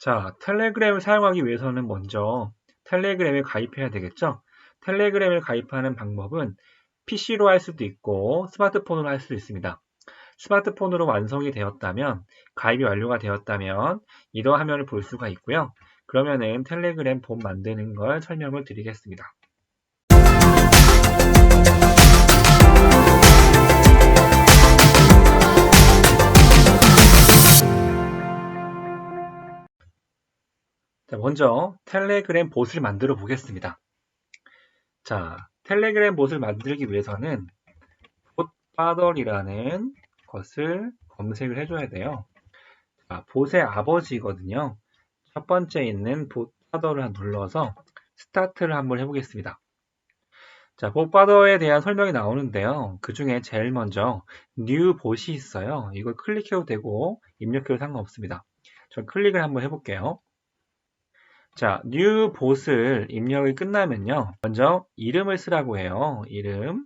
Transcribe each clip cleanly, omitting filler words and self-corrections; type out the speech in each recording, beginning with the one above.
자, 텔레그램을 사용하기 위해서는 먼저 텔레그램에 가입해야 되겠죠? 텔레그램을 가입하는 방법은 PC로 할 수도 있고 스마트폰으로 할 수도 있습니다. 스마트폰으로 완성이 되었다면, 가입이 완료가 되었다면 이런 화면을 볼 수가 있고요. 그러면은 텔레그램 본 만드는 걸 설명을 드리겠습니다. 자, 먼저 텔레그램 봇을 만들어 보겠습니다. 자, 텔레그램 봇을 만들기 위해서는 봇바더이라는 것을 검색을 해줘야 돼요. 자, 봇의 아버지거든요. 첫 번째 있는 봇바더를 눌러서 스타트를 한번 해보겠습니다. 자, 봇바더에 대한 설명이 나오는데요. 그 중에 제일 먼저 new 봇이 있어요. 이걸 클릭해도 되고 입력해도 상관없습니다. 전 클릭을 한번 해볼게요. 자, new 봇을 입력이 끝나면요. 먼저 이름을 쓰라고 해요. 이름.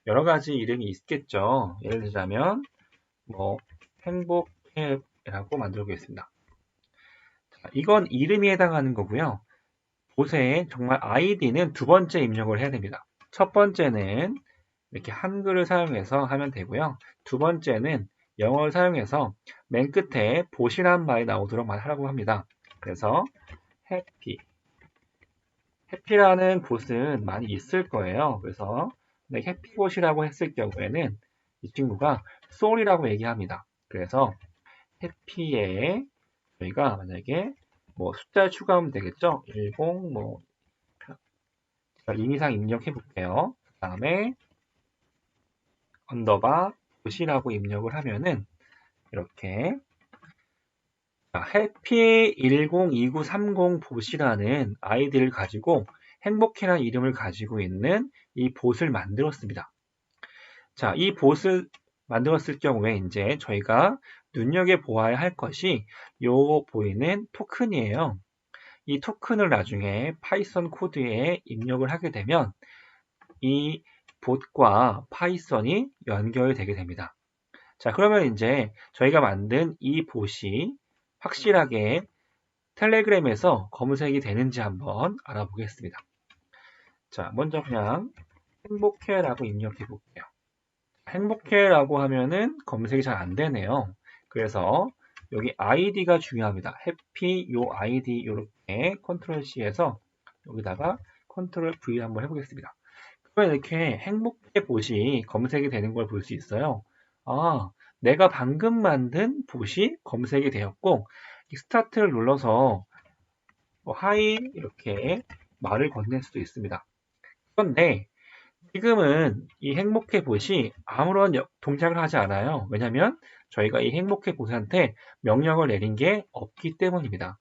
여러 가지 이름이 있겠죠. 예를 들자면 행복해라고 만들어 보겠습니다. 자, 이건 이름이 해당하는 거고요. 봇의 정말 아이디는 두 번째 입력을 해야 됩니다. 첫 번째는 이렇게 한글을 사용해서 하면 되고요. 두 번째는 영어를 사용해서 맨 끝에 봇이라는 말이 나오도록 하라고 합니다. 그래서 해피라는 봇은 많이 있을 거예요. 그래서 해피봇이라고 했을 경우에는 이 친구가 soul이라고 얘기합니다. 그래서 해피에 저희가 만약에 숫자를 추가하면 되겠죠. 10 2 이상 입력해 볼게요. 그 다음에 언더바 봇이라고 입력을 하면은 이렇게 해피 102930 봇이라는 아이디를 가지고 행복해라는 이름을 가지고 있는 이 봇을 만들었습니다. 자, 이 봇을 만들었을 경우에 이제 저희가 눈여겨보아야 할 것이 요 보이는 토큰이에요. 이 토큰을 나중에 파이썬 코드에 입력을 하게 되면 이 봇과 파이썬이 연결이 되게 됩니다. 자, 그러면 이제 저희가 만든 이 봇이 확실하게 텔레그램에서 검색이 되는지 한번 알아보겠습니다. 자, 먼저 그냥 행복해라고 입력해 볼게요. 행복해라고 하면은 검색이 잘 안 되네요. 그래서 여기 아이디가 중요합니다. 해피 요 아이디 이렇게 컨트롤 C에서 여기다가 컨트롤 V 한번 해보겠습니다. 그러면 이렇게 행복해 봇이 검색이 되는 걸 볼 수 있어요. 아, 내가 방금 만든 봇이 검색이 되었고 스타트를 눌러서 하이 이렇게 말을 건넬 수도 있습니다. 그런데 지금은 이 행복해 봇이 아무런 동작을 하지 않아요. 왜냐하면 저희가 이 행복해 봇한테 명령을 내린 게 없기 때문입니다.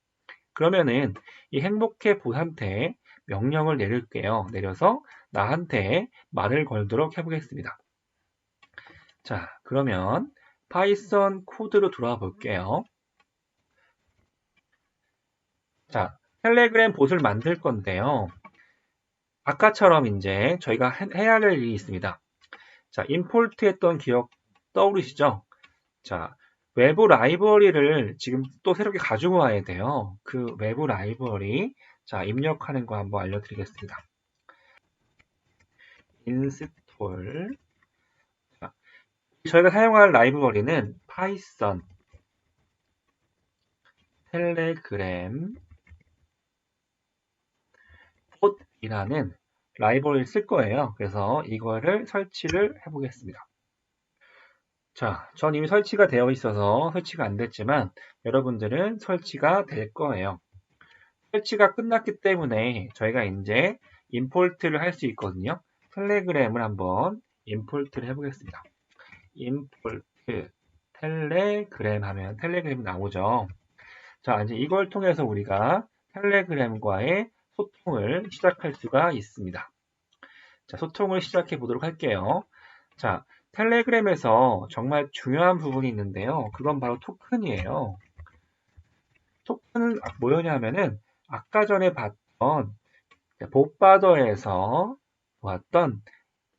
그러면은 이 행복해 봇한테 명령을 내릴게요. 내려서 나한테 말을 걸도록 해보겠습니다. 자, 그러면 파이썬 코드로 돌아와 볼게요. 자, 텔레그램 봇을 만들 건데요. 아까처럼 이제 저희가 해야 할 일이 있습니다. 자, 임포트 했던 기억 떠오르시죠? 자, 외부 라이브러리를 지금 또 새롭게 가지고 와야 돼요. 그 외부 라이브러리, 자, 입력하는 거 한번 알려드리겠습니다. 인스톨. 자, 저희가 사용할 라이브러리는 파이썬, 텔레그램, 봇이라는 라이브러리를 쓸 거예요. 그래서 이거를 설치를 해보겠습니다. 자, 전 이미 설치가 되어 있어서 설치가 안 됐지만 여러분들은 설치가 될 거예요. 설치가 끝났기 때문에 저희가 이제 임포트를 할 수 있거든요. 텔레그램을 한번 임포트를 해보겠습니다. 임포트 텔레그램 하면 텔레그램이 나오죠. 자, 이제 이걸 통해서 우리가 텔레그램과의 소통을 시작할 수가 있습니다. 자, 소통을 시작해 보도록 할게요. 자, 텔레그램에서 정말 중요한 부분이 있는데요. 그건 바로 토큰이에요. 토큰은 뭐였냐면은 아까 전에 봤던 봇바더에서 보았던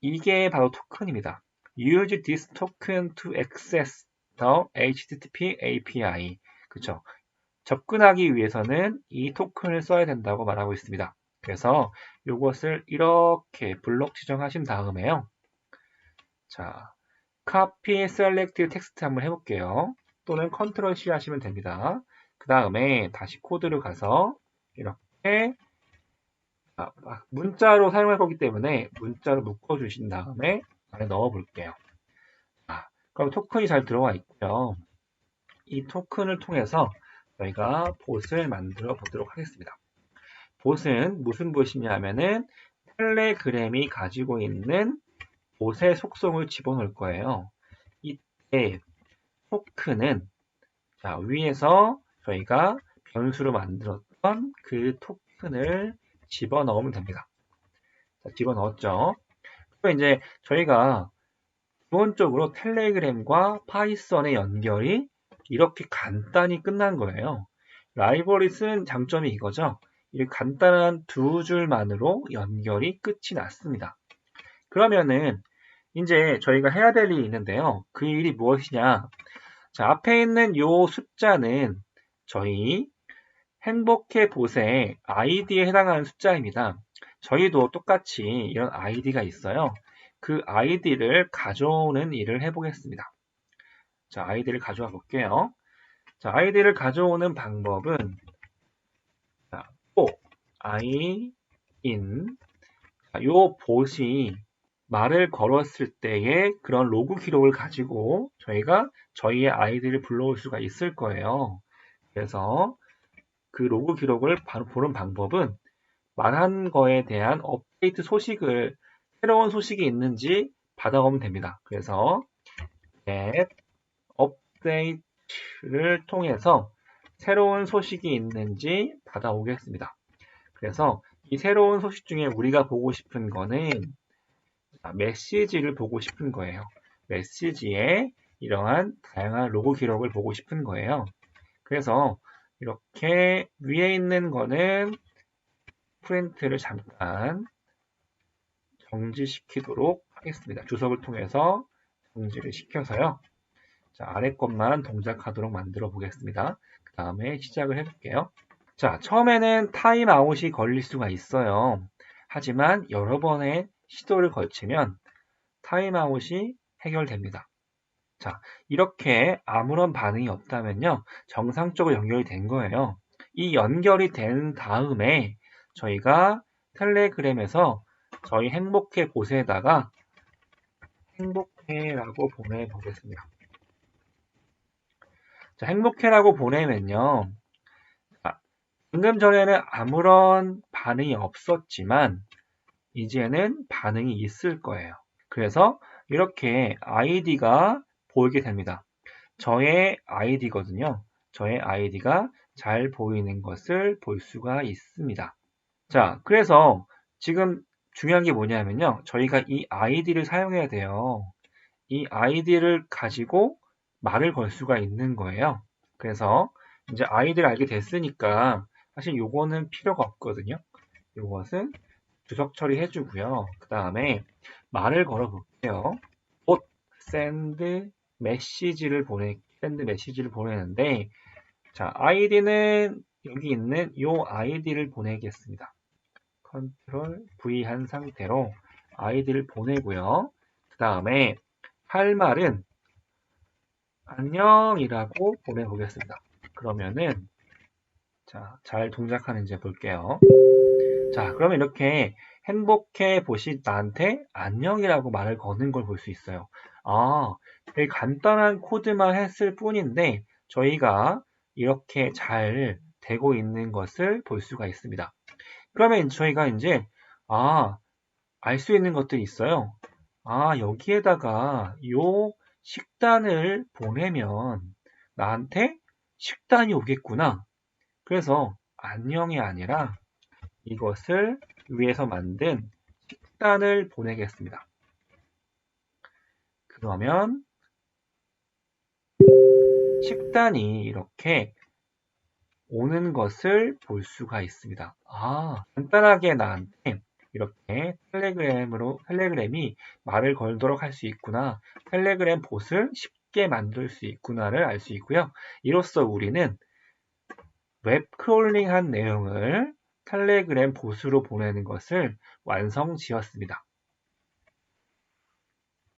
이게 바로 토큰입니다. Use this token to access the HTTP API. 그쵸? 접근하기 위해서는 이 토큰을 써야 된다고 말하고 있습니다. 그래서 이것을 이렇게 블록 지정하신 다음에요. 자, copy select text 한번 해볼게요. 또는 컨트롤 C 하시면 됩니다. 그 다음에 다시 코드로 가서 이렇게 문자로 사용할 거기 때문에 문자로 묶어주신 다음에 안에 넣어볼게요. 그럼 토큰이 잘 들어와 있고요. 이 토큰을 통해서 저희가 봇을 만들어 보도록 하겠습니다. 봇은 무슨 봇이냐 하면은 텔레그램이 가지고 있는 봇의 속성을 집어넣을 거예요. 이때 토큰은 위에서 저희가 변수로 만들었던 그 토큰을 집어넣으면 됩니다. 집어넣었죠. 그리고 이제 저희가 기본적으로 텔레그램과 파이썬의 연결이 이렇게 간단히 끝난 거예요. 라이브러리 쓰는 장점이 이거죠. 이 간단한 두 줄만으로 연결이 끝이 났습니다. 그러면은 이제 저희가 해야 될 일이 있는데요. 그 일이 무엇이냐? 자, 앞에 있는 요 숫자는 저희 행복해 봇의 아이디에 해당하는 숫자입니다. 저희도 똑같이 이런 아이디가 있어요. 그 아이디를 가져오는 일을 해보겠습니다. 자, 아이디를 가져와 볼게요. 자, 아이디를 가져오는 방법은 i in 요 봇이 말을 걸었을 때의 그런 로그 기록을 가지고 저희가 저희의 아이디를 불러올 수가 있을 거예요. 그래서 그 로그 기록을 바로 보는 방법은 말한 거에 대한 업데이트 소식을 새로운 소식이 있는지 받아오면 됩니다. 그래서 get update를 통해서 새로운 소식이 있는지 받아오겠습니다. 그래서 이 새로운 소식 중에 우리가 보고 싶은 거는 메시지를 보고 싶은 거예요. 메시지에 이러한 다양한 로그 기록을 보고 싶은 거예요. 그래서 이렇게 위에 있는 거는 프린트를 잠깐 정지시키도록 하겠습니다. 주석을 통해서 정지를 시켜서요. 자, 아래 것만 동작하도록 만들어 보겠습니다. 그 다음에 시작을 해볼게요. 자, 처음에는 타임아웃이 걸릴 수가 있어요. 하지만 여러 번의 시도를 거치면 타임아웃이 해결됩니다. 자, 이렇게 아무런 반응이 없다면요. 정상적으로 연결이 된 거예요. 이 연결이 된 다음에 저희가 텔레그램에서 저희 행복해 봇에다가 행복해라고 보내보겠습니다. 자, 행복해라고 보내면요. 방금 전에는 아무런 반응이 없었지만 이제는 반응이 있을 거예요. 그래서 이렇게 아이디가 보이게 됩니다. 저의 아이디거든요. 저의 아이디가 잘 보이는 것을 볼 수가 있습니다. 자, 그래서 지금 중요한 게 뭐냐면요. 저희가 이 아이디를 사용해야 돼요. 이 아이디를 가지고 말을 걸 수가 있는 거예요. 그래서 이제 아이디를 알게 됐으니까 사실 요거는 필요가 없거든요. 요것은 주석 처리해주고요. 그 다음에 말을 걸어 볼게요. send 메시지를 보내는데, 자, 아이디는 여기 있는 요 아이디를 보내겠습니다. 컨트롤 V 한 상태로 아이디를 보내고요. 그 다음에 할 말은 안녕이라고 보내보겠습니다. 그러면은 자, 잘 동작하는지 볼게요. 자, 그러면 이렇게 행복해 봇이 나한테 안녕이라고 말을 거는 걸 볼 수 있어요. 되게 간단한 코드만 했을 뿐인데 저희가 이렇게 잘 되고 있는 것을 볼 수가 있습니다. 그러면 저희가 이제 알 수 있는 것들이 있어요. 여기에다가 요 식단을 보내면 나한테 식단이 오겠구나. 그래서 안녕이 아니라 이것을 위해서 만든 식단을 보내겠습니다. 그러면 식단이 이렇게 오는 것을 볼 수가 있습니다. 간단하게 나한테 이렇게 텔레그램이 말을 걸도록 할 수 있구나. 텔레그램 봇을 쉽게 만들 수 있구나를 알 수 있고요. 이로써 우리는 웹 크롤링한 내용을 텔레그램 봇으로 보내는 것을 완성 지었습니다.